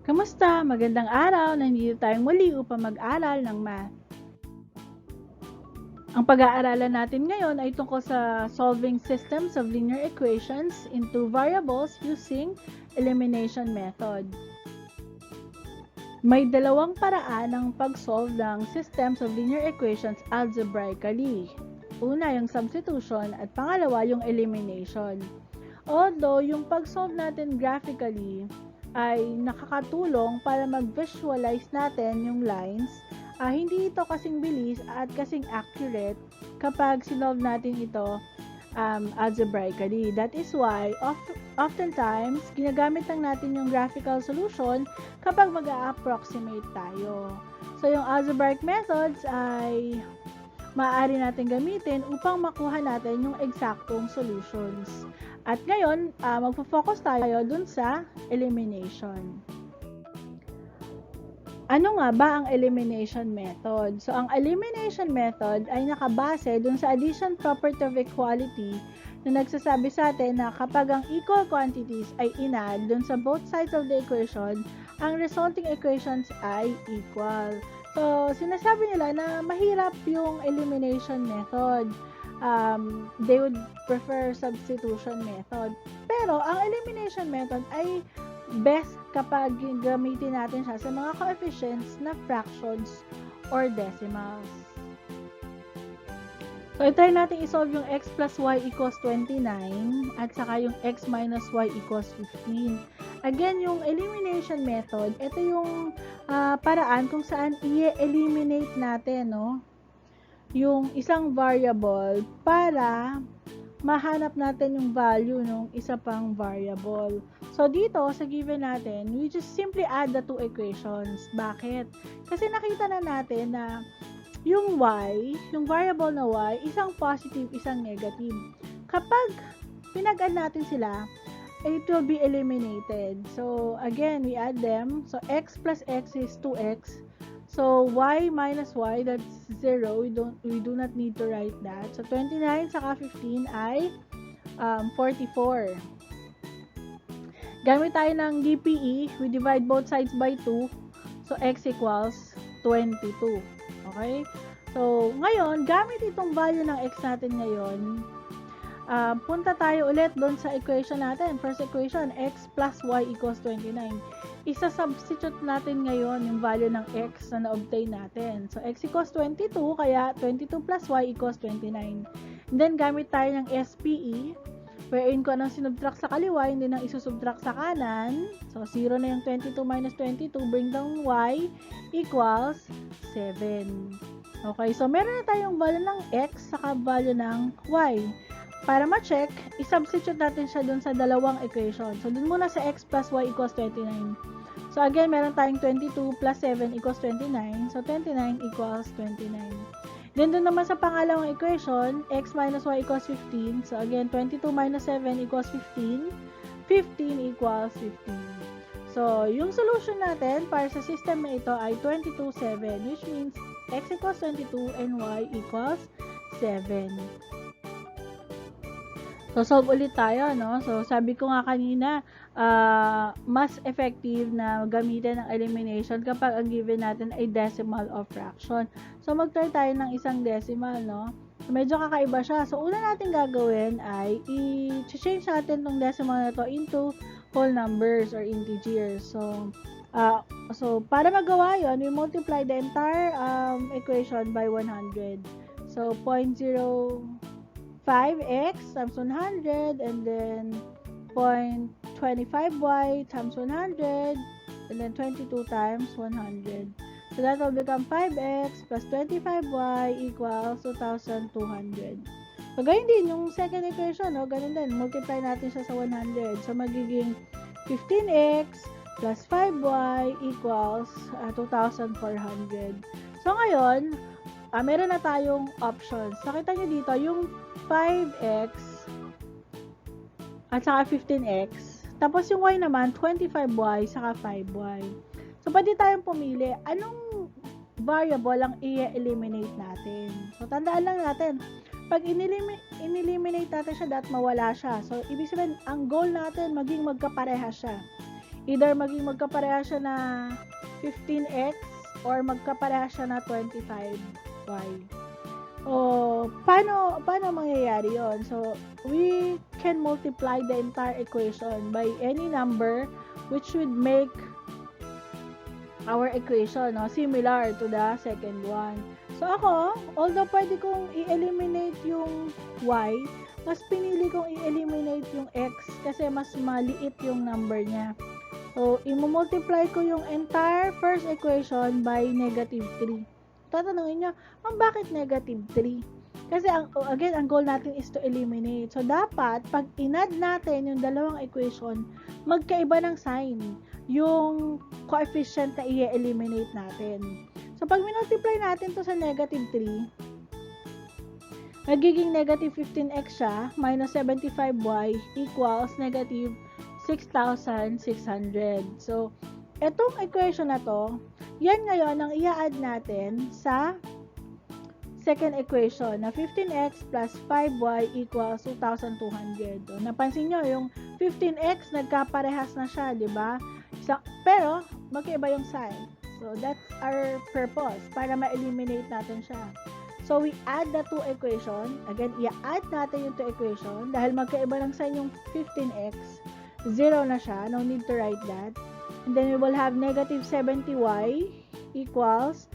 Kamusta? Magandang araw! Nandito tayong muli upang mag-aral ng math. Ang pag-aaralan natin ngayon ay tungkol sa solving systems of linear equations into variables using elimination method. May dalawang paraan ng pag-solve ng systems of linear equations algebraically. Una, yung substitution at pangalawa, yung elimination. Although, yung pag-solve natin graphically ay nakakatulong para mag-visualize natin yung lines, hindi ito kasing bilis at kasing accurate kapag sinolve natin ito algebraically. That is why oftentimes ginagamit lang natin yung graphical solution kapag mag-a-approximate tayo. So yung algebraic methods ay maaari natin gamitin upang makuha natin yung eksaktong solutions. At ngayon, magpo-focus tayo dun sa elimination. Ano nga ba ang elimination method? So, ang elimination method ay nakabase dun sa addition property of equality na nagsasabi sa atin na kapag ang equal quantities ay inadd dun sa both sides of the equation, ang resulting equations ay equal. So, sinasabi nila na mahirap yung elimination method. They would prefer substitution method. Pero, ang elimination method ay best kapag gamitin natin siya sa mga coefficients na fractions or decimals. So, try natin isolve yung x plus y equals 29 at saka yung x minus y equals 15. Again, yung elimination method, ito yung paraan kung saan i-eliminate natin, no? Yung isang variable para mahanap natin yung value ng isa pang variable. So, dito, sa given natin, we just simply add the two equations. Bakit? Kasi nakita na natin na yung y, yung variable na y, isang positive, isang negative. Kapag pinag-add natin sila, it will be eliminated. So, again, we add them. So, x plus x is 2x. So, y minus y, that's 0. We do not need to write that. So, 29 saka 15 ay 44. Gamit tayo ng DPE, we divide both sides by 2. So, x equals 22. Okay? So, ngayon, gamit itong value ng x natin ngayon, punta tayo ulit doon sa equation natin. First equation, x plus y equals 29. Isa-substitute natin ngayon yung value ng x na na-obtain natin. So, x equals 22, kaya 22 plus y equals 29. And then, gamit tayo ng SPE, wherein kung anong sinubtract sa kaliwa, hindi nang isusubtract sa kanan. So, 0 na yung 22 minus 22, bring down y equals 7. Okay, so meron na tayong value ng x saka value ng y. Para ma-check, i-substitute natin siya dun sa dalawang equation. So, dun muna sa x plus y equals 29. So, again, meron tayong 22 plus 7 equals 29. So, 29 equals 29. Then, dun naman sa pangalawang equation, x minus y equals 15. So, again, 22 minus 7 equals 15. 15 equals 15. So, yung solution natin para sa system na ito ay 22, 7, which means x equals 22 and y equals 7. So, solve ulit tayo, no? So, sabi ko nga kanina, mas effective na gamitin ng elimination kapag ang given natin ay decimal or fraction. So, mag-try tayo ng isang decimal, no? So, medyo kakaiba siya. So, una natin gagawin ay i-change natin tong decimal na to into whole numbers or integers. So, para magawa yon, we multiply the entire equation by 100. So, 0.05x times 100, and then 0.25y times 100, and then 22 times 100. So, that will become 5x plus 25y equals 2,200. So, ganyan din yung second equation, no? Ganun din, multiply natin siya sa 100. So, magiging 15x plus 5y equals 2,400. So, ngayon, meron na tayong options. Nakita nyo dito, yung 5x at saka 15x. Tapos yung y naman, 25y saka 5y. So, pwede tayong pumili. Anong variable ang i-eliminate natin? So, tandaan lang natin, pag in-eliminate natin siya, dapat mawala siya. So, ibig sabihin, ang goal natin, maging magkapareha siya. Either maging magkapareha siya na 15x or magkapareha siya na 25y. O, paano mangyayari yon? So, we can multiply the entire equation by any number which would make our equation similar to the second one. So, ako, although pwede kong i-eliminate yung y, mas pinili kong i-eliminate yung x kasi mas maliit yung number niya. So, i-multiply ko yung entire first equation by negative 3. Tatanungin nyo, bakit negative 3? Kasi, again, ang goal natin is to eliminate. So, dapat, pag inad natin yung dalawang equation, magkaiba ng sign yung coefficient na i-eliminate natin. So, pag minultiply natin to sa negative 3, magiging negative 15x siya, minus 75y equals negative 6,600. So, etong equation na to, yan ngayon ang i-add natin sa second equation na 15x plus 5y equals 2,200. So, napansin nyo, yung 15x nagkaparehas na siya, di ba? Pero, magkaiba yung sign. So, that's our purpose, para ma-eliminate natin siya. So, we add the two equation. Again, i-add natin yung two equation dahil magkaiba ng sign yung 15x. 0 na siya. No need to write that. And then, we will have negative 70y equals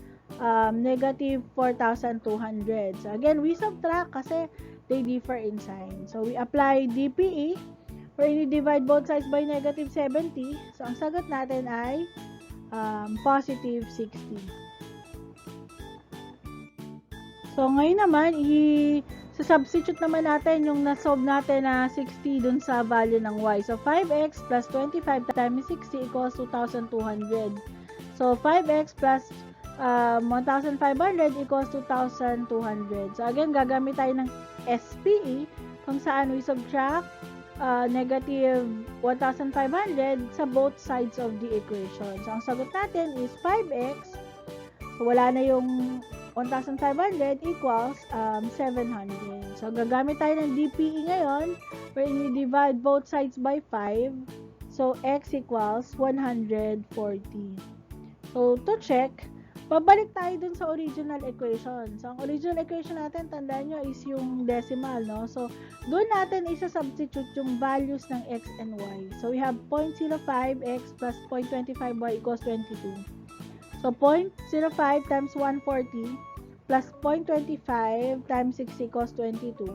negative 4,200. So, again, we subtract kasi they differ in sign. So, we apply DPE where we divide both sides by negative 70. So, ang sagot natin ay positive 60. So, ngayon naman, i-substitute naman natin yung na-solve natin na 60 dun sa value ng y. So, 5x plus 25 times 60 equals 2,200. So, 5x plus 1,500 equals 2,200. So, again, gagamit tayo ng SPE kung saan we subtract negative 1,500 sa both sides of the equation. So, ang sagot natin is 5x. So, wala na yung 1,500 equals 700. So, gagamit tayo ng DPE ngayon where we divide both sides by 5. So, x equals 140. So, to check, babalik tayo dun sa original equation. So, ang original equation natin, tandaan nyo, is yung decimal, no? So, dun natin isa-substitute yung values ng x and y. So, we have 0.05x plus 0.25y equals 22. So, 0.05 times 140 plus 0.25 times 6 equals 22.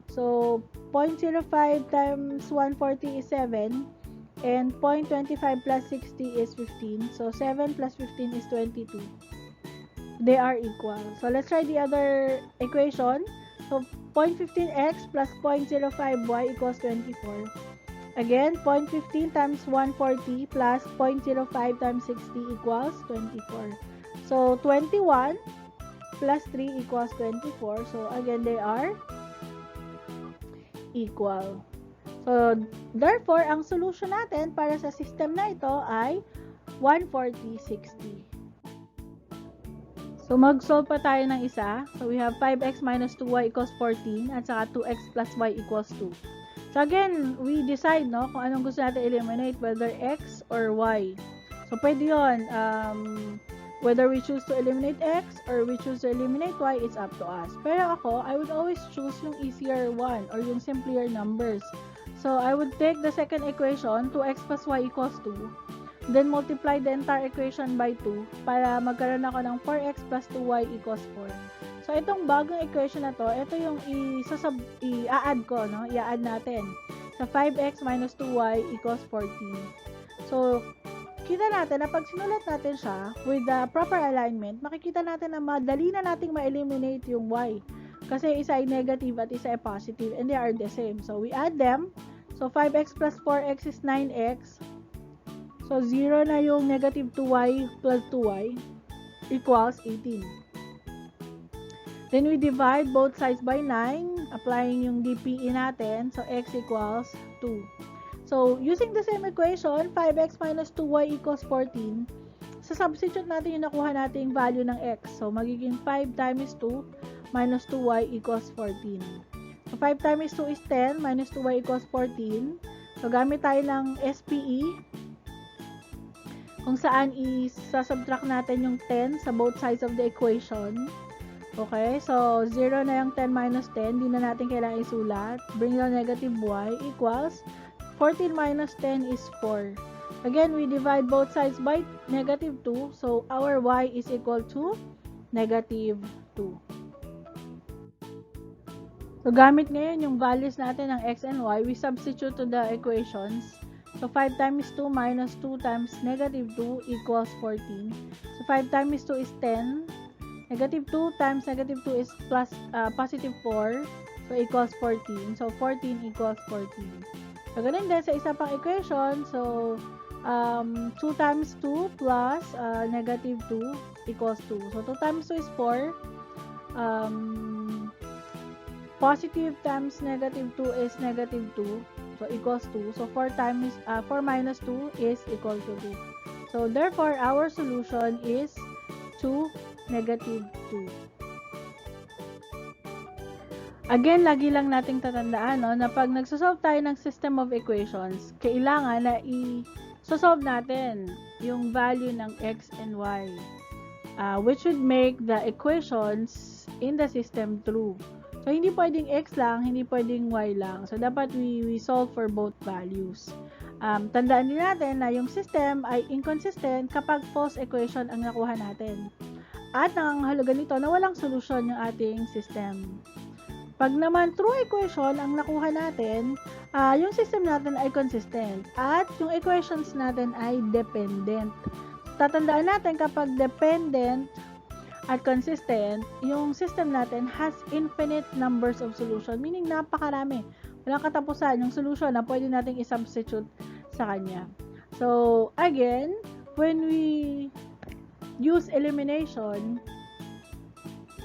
So, 0.05 times 140 is 7. And 0.25 plus 60 is 15. So, 7 plus 15 is 22. They are equal. So, let's try the other equation. So, 0.15x plus 0.05y equals 24. Again, 0.15 times 140 plus 0.05 times 60 equals 24. So, 21 plus 3 equals 24. So, again, they are equal. So, therefore, ang solution natin para sa system na ito ay 140/60. So, mag-solve pa tayo ng isa. So, we have 5x minus 2y equals 14 at saka 2x plus y equals 2. So, again, we decide, no, kung anong gusto natin eliminate, whether x or y. So, pwede yun. Whether we choose to eliminate x or we choose to eliminate y, it's up to us. Pero ako, I would always choose yung easier one or yung simpler numbers. So, I would take the second equation, 2x plus y equals 2. Then, multiply the entire equation by 2 para magkaroon ako ng 4x plus 2y equals 4. So, itong bagong equation na to, ito yung i-add ko, no? I-add natin. So, 5x minus 2y equals 14. So, kita natin na pag sinulat natin siya with the proper alignment, makikita natin na madali na nating ma-eliminate yung y. Kasi isa ay negative at isa ay positive and they are the same. So, we add them. So, 5x plus 4x is 9x. So, 0 na yung negative 2y plus 2y equals 18. Then, we divide both sides by 9, applying yung DPE natin. So, x equals 2. So, using the same equation, 5x minus 2y equals 14. So, substitute natin yung nakuha nating value ng x. So, magiging 5 times 2 minus 2y equals 14. So, 5 times 2 is 10, minus 2y equals 14. So, gamit tayo ng SPE. kung saan isa-subtract natin yung 10 sa both sides of the equation. Okay, so 0 na yung 10 minus 10, di na natin kailangan isulat. Bring down negative y equals 14 minus 10 is 4. Again, we divide both sides by negative 2, so our y is equal to negative 2. So, gamit ngayon yung values natin ng x and y, we substitute to the equations. So, 5 times 2 minus 2 times negative 2 equals 14. So, 5 times 2 is 10. Negative 2 times negative 2 is positive 4. So, equals 14. So, 14 equals 14. So, ganun din sa isa pang equation. So, 2 times 2 plus negative 2 equals 2. So, 2 times 2 is 4. Positive times negative 2 is negative 2. So, equals 2. So, 4 minus 2 is equal to 2. So, therefore, our solution is 2, negative 2. Again, lagi lang nating tatandaan na pag nagsosolve tayo ng system of equations, kailangan na i-solve natin yung value ng x and y, which would make the equations in the system true. So, hindi pwedeng x lang, hindi pwedeng y lang. So, dapat we solve for both values. Tandaan din natin na yung system ay inconsistent kapag false equation ang nakuha natin. At nangangahulugan nito na walang solusyon yung ating system. Pag naman true equation ang nakuha natin, yung system natin ay consistent. At yung equations natin ay dependent. Tatandaan natin kapag dependent at consistent, yung system natin has infinite numbers of solution, meaning napakarami. Walang katapusan yung solution na pwede nating i-substitute sa kanya. So, again, when we use elimination,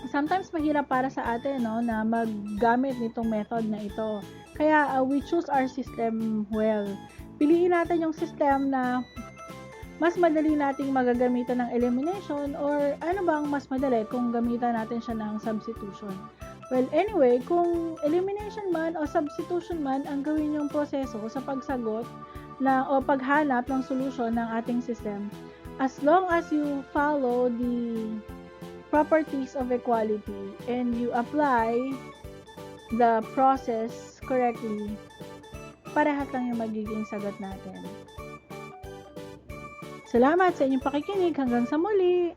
sometimes mahirap para sa atin na maggamit nitong method na ito. Kaya, we choose our system well. Piliin natin yung system na mas madali nating magagamitan ng elimination or ano bang mas madali kung gamitan natin siya ng substitution. Well, anyway, kung elimination man o substitution man ang gawin yung proseso sa pagsagot o paghanap ng solution ng ating system, as long as you follow the properties of equality and you apply the process correctly, parehas lang yung magiging sagot natin. Salamat sa inyong pakikinig. Hanggang sa muli!